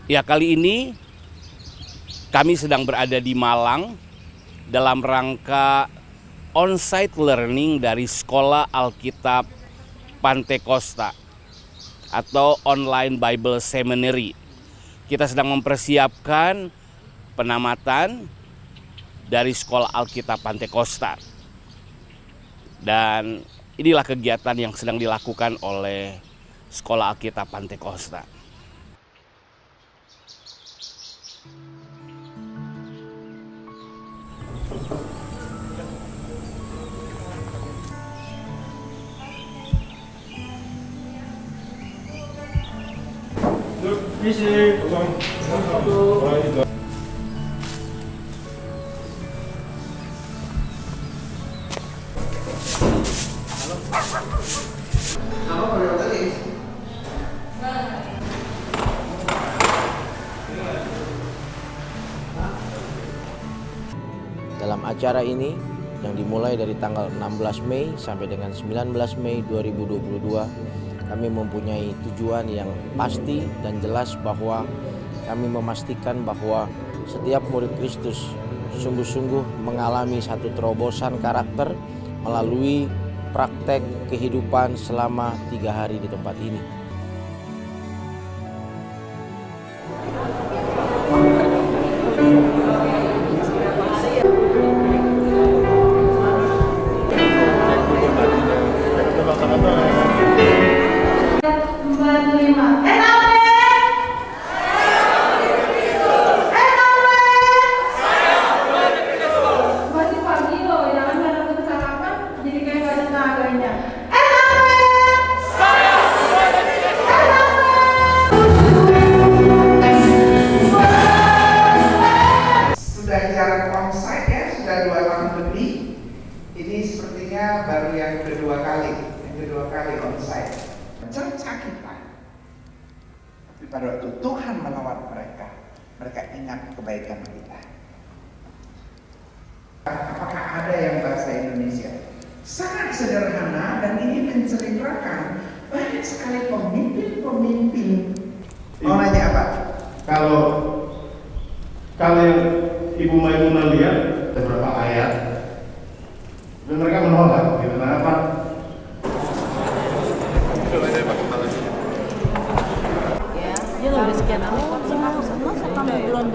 Ya, kali ini kami sedang berada di Malang dalam rangka on-site learning dari Sekolah Alkitab Pantekosta atau Online Bible Seminary. Kita sedang mempersiapkan penamatan dari Sekolah Alkitab Pantekosta. Dan inilah kegiatan yang sedang dilakukan oleh Sekolah Alkitab Pantekosta. Dalam acara ini yang dimulai dari tanggal 16 Mei sampai dengan 19 Mei 2022, kami mempunyai tujuan yang pasti dan jelas bahwa kami memastikan bahwa setiap murid Kristus sungguh-sungguh mengalami satu terobosan karakter melalui praktek kehidupan selama 3 hari di tempat ini. Ini sepertinya baru yang kedua kali onsite. Cerca kita. Tapi pada waktu Tuhan melawat mereka ingat kebaikan kita. Apakah ada yang bahasa Indonesia? Sangat sederhana dan ini menceritakan banyak sekali pemimpin-pemimpin. Mau nanya apa? Kalau Ibu Maimunah lihat beberapa ayat dan mereka menolak, gitu. Kenapa? Ya, dia lebih sekian sama kamu belum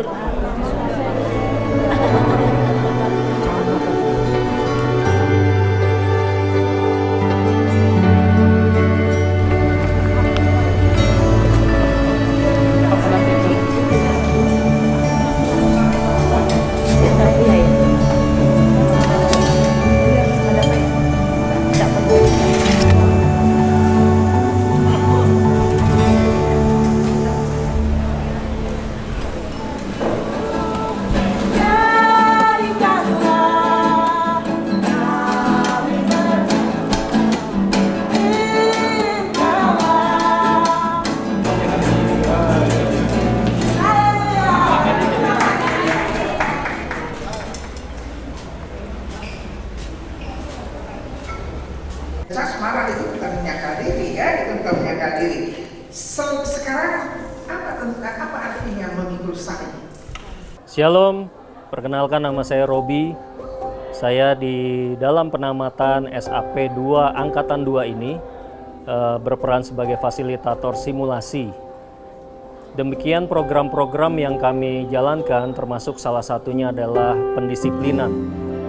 Marah itu bukan menyangkal diri, ya, itu bukan menyangkal diri. Sekarang apa artinya memikul salib? Shalom, perkenalkan nama saya Robi. Saya di dalam penamatan SAP 2 Angkatan 2 ini berperan sebagai fasilitator simulasi. Demikian program-program yang kami jalankan, termasuk salah satunya adalah pendisiplinan.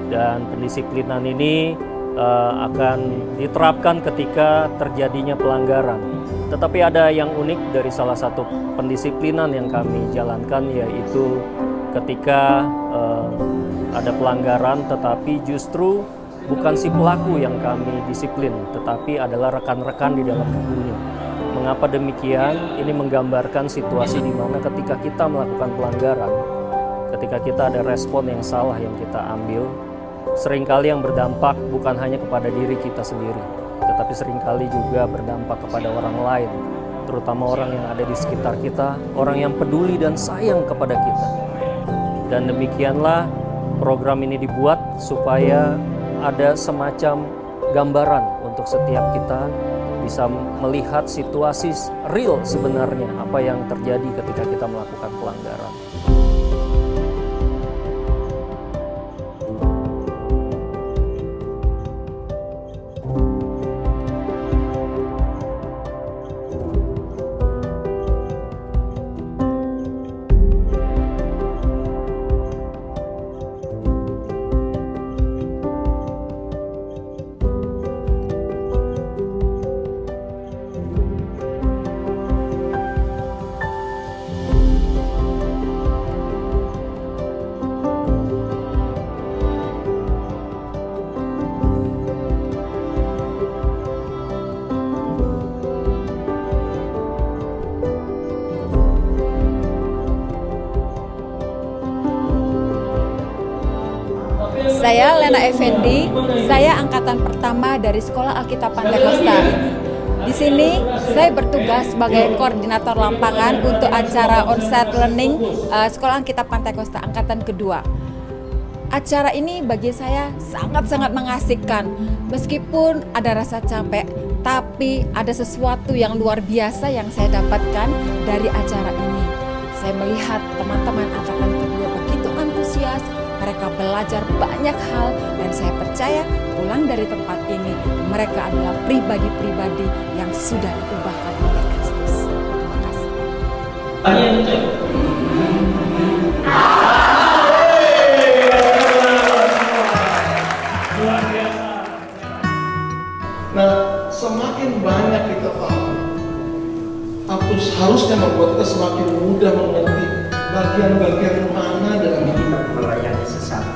Dan pendisiplinan ini akan diterapkan ketika terjadinya pelanggaran. Tetapi ada yang unik dari salah satu pendisiplinan yang kami jalankan, yaitu ketika ada pelanggaran tetapi justru bukan si pelaku yang kami disiplin, tetapi adalah rekan-rekan di dalam tubuhnya. Mengapa demikian? Ini menggambarkan situasi di mana ketika kita melakukan pelanggaran, ketika kita ada respon yang salah yang kita ambil, seringkali yang berdampak bukan hanya kepada diri kita sendiri, tetapi seringkali juga berdampak kepada orang lain, terutama orang yang ada di sekitar kita, orang yang peduli dan sayang kepada kita. Dan demikianlah program ini dibuat supaya ada semacam gambaran untuk setiap kita bisa melihat situasi real sebenarnya apa yang terjadi ketika kita melakukan pelanggaran. Saya Lena Effendi, saya angkatan pertama dari Sekolah Alkitab Pantai Kosta. Di sini saya bertugas sebagai koordinator lapangan untuk acara on-site learning Sekolah Alkitab Pantai Kosta angkatan kedua. Acara ini bagi saya sangat-sangat mengasihkan. Meskipun ada rasa capek, tapi ada sesuatu yang luar biasa yang saya dapatkan dari acara ini. Saya melihat teman-teman angkatan kedua begitu antusias. Mereka belajar banyak hal dan saya percaya pulang dari tempat ini mereka adalah pribadi-pribadi yang sudah diubahkan oleh Kristus. Terima kasih. Nah, semakin banyak kita tahu, harusnya membuat kita semakin mudah mengerti bagian-bagian mana dalam hidup melayani sesama.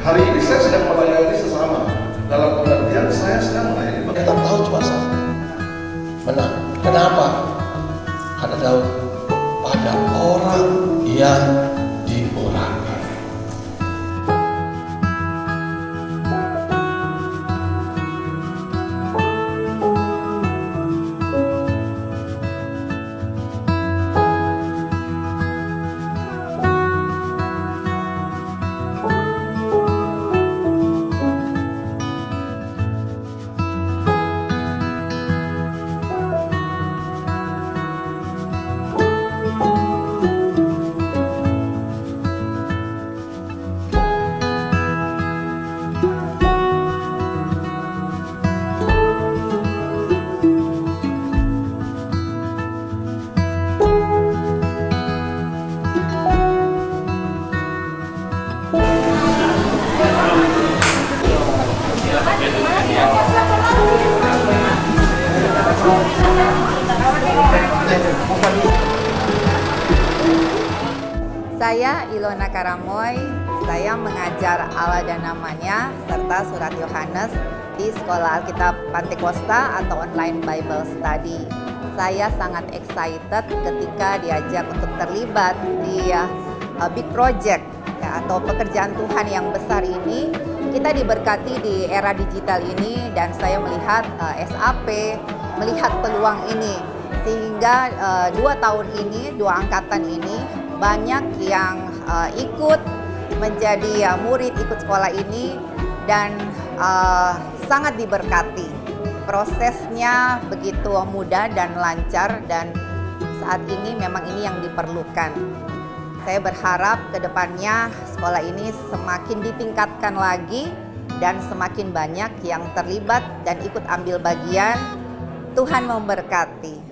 Hari ini saya sedang melayani sesama. Dalam pengertian saya sedang melayani. Kita tahu cuma satu. Benar. Kenapa? Karena tahu pada orang yang diurapi. Saya Ilona Karamoy, saya mengajar Allah dan namanya serta surat Yohanes di Sekolah Alkitab Pantai Kosta atau Online Bible Study. Saya sangat excited ketika diajak untuk terlibat di big project ya, atau pekerjaan Tuhan yang besar ini. Kita diberkati di era digital ini dan saya melihat SAP melihat peluang ini sehingga 2 tahun ini, 2 angkatan ini banyak yang ikut menjadi murid ikut sekolah ini dan sangat diberkati. Prosesnya begitu mudah dan lancar dan saat ini memang ini yang diperlukan. Saya berharap ke depannya sekolah ini semakin ditingkatkan lagi dan semakin banyak yang terlibat dan ikut ambil bagian. Tuhan memberkati.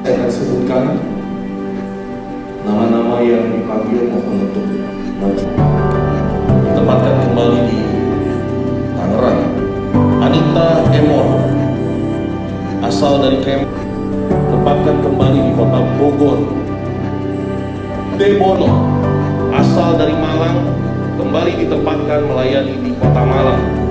Saya akan sebutkan nama-nama yang dipanggil mohon untuk maju. Tempatkan kembali di Tangerang. Anita Emon, asal dari ditempatkan kembali di kota Bogor. Debono, asal dari Malang, kembali ditempatkan melayani di kota Malang.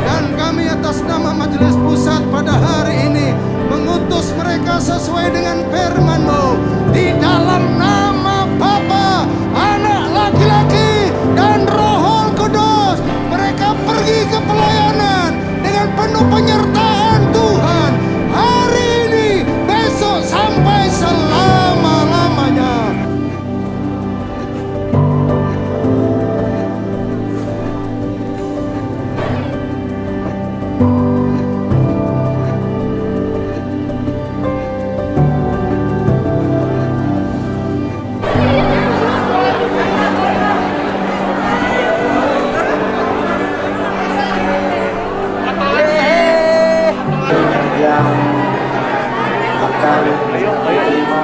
Dan kami atas nama Majelis Pusat pada hari ini mengutus mereka sesuai dengan firman-Mu di dalam nama Bapa, Anak laki-laki dan Roh Kudus. Mereka pergi ke pelayanan dengan penuh penyertaan Tuhan hari ini, besok sampai selama-lamanya. yang akan diterima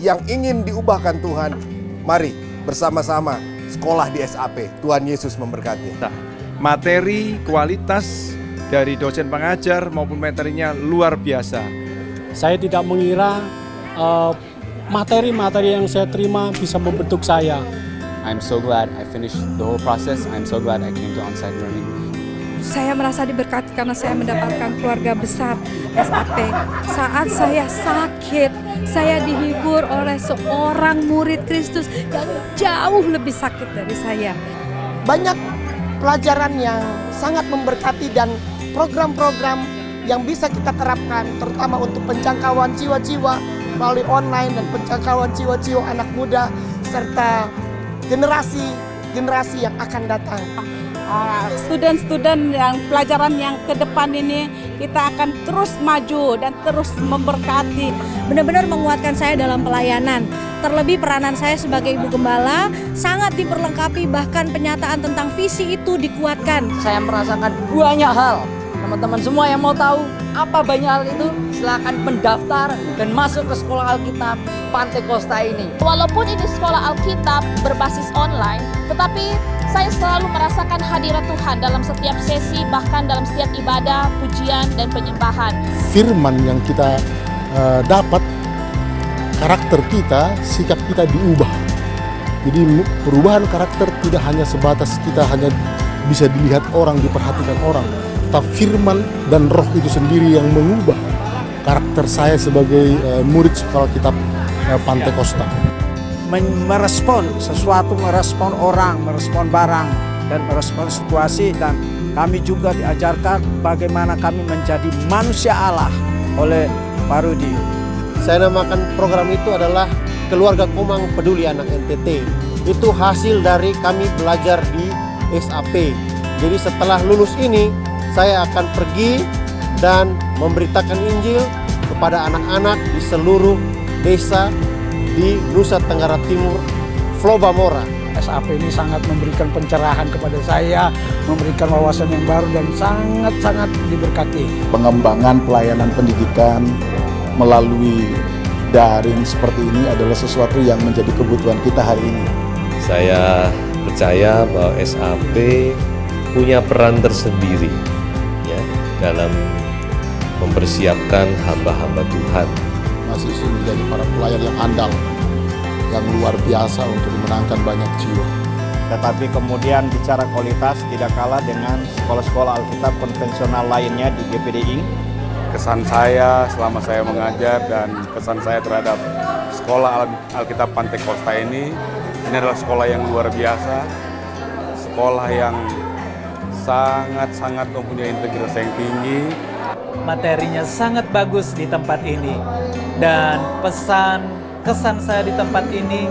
yang ingin diubahkan Tuhan, mari bersama-sama sekolah di SAP. Tuhan Yesus memberkati. Materi, kualitas dari dosen pengajar maupun materinya luar biasa. Saya tidak mengira materi-materi yang saya terima bisa membentuk saya. I'm so glad I finished the whole process. I'm so glad I came to on-site learning. Saya merasa diberkati karena saya mendapatkan keluarga besar SAP. Saat saya sakit, saya dihibur oleh seorang murid Kristus yang jauh lebih sakit dari saya. Banyak pelajaran yang sangat memberkati dan program-program yang bisa kita terapkan, terutama untuk penjangkauan jiwa-jiwa melalui online dan penjangkauan jiwa-jiwa anak muda serta generasi yang akan datang. Student-student yang pelajaran yang ke depan ini kita akan terus maju dan terus memberkati. Benar-benar menguatkan saya dalam pelayanan. Terlebih peranan saya sebagai ibu gembala sangat diperlengkapi, bahkan penyataan tentang visi itu dikuatkan. Saya merasakan banyak hal. Teman-teman semua yang mau tahu apa banyak hal itu, silakan mendaftar dan masuk ke Sekolah Alkitab Pantai Kosta ini. Walaupun ini Sekolah Alkitab berbasis online, tetapi saya selalu merasakan hadirat Tuhan dalam setiap sesi, bahkan dalam setiap ibadah, pujian, dan penyembahan. Firman yang kita dapat, karakter kita, sikap kita diubah. Jadi perubahan karakter tidak hanya sebatas kita hanya bisa dilihat orang, diperhatikan orang. Tapi firman dan roh itu sendiri yang mengubah karakter saya sebagai murid Sekolah Alkitab Pantai Kosta. Merespon sesuatu, merespon orang, merespon barang, dan merespon situasi. Dan kami juga diajarkan bagaimana kami menjadi manusia Allah oleh Pak Rudi. Saya namakan program itu adalah Keluarga Komang Peduli Anak NTT. Itu hasil dari kami belajar di SAP. Jadi setelah lulus ini, saya akan pergi dan memberitakan Injil kepada anak-anak di seluruh desa di Nusa Tenggara Timur, Flobamora. SAP ini sangat memberikan pencerahan kepada saya, memberikan wawasan yang baru dan sangat-sangat diberkati. Pengembangan pelayanan pendidikan melalui daring seperti ini adalah sesuatu yang menjadi kebutuhan kita hari ini. Saya percaya bahwa SAP punya peran tersendiri ya dalam mempersiapkan hamba-hamba Tuhan. Masih menjadi para pelayan yang andal, yang luar biasa untuk memenangkan banyak jiwa. Tetapi kemudian bicara kualitas tidak kalah dengan sekolah-sekolah Alkitab konvensional lainnya di GPDI. Kesan saya selama saya mengajar dan kesan saya terhadap Sekolah Alkitab Pantai Kosta ini adalah sekolah yang luar biasa, sekolah yang sangat-sangat mempunyai integritas yang tinggi. Materinya sangat bagus di tempat ini, dan kesan saya di tempat ini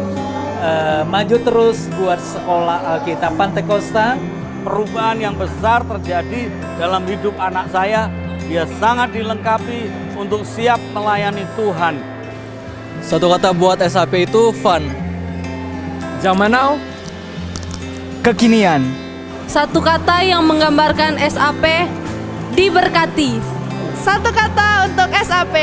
maju terus buat Sekolah Alkitab Pantai Kosta perubahan yang besar terjadi dalam hidup anak saya. Dia sangat dilengkapi untuk siap melayani Tuhan. Satu kata buat SAP itu fun. Zaman now, kekinian. Satu kata yang menggambarkan SAP, diberkati. Satu kata untuk SAP,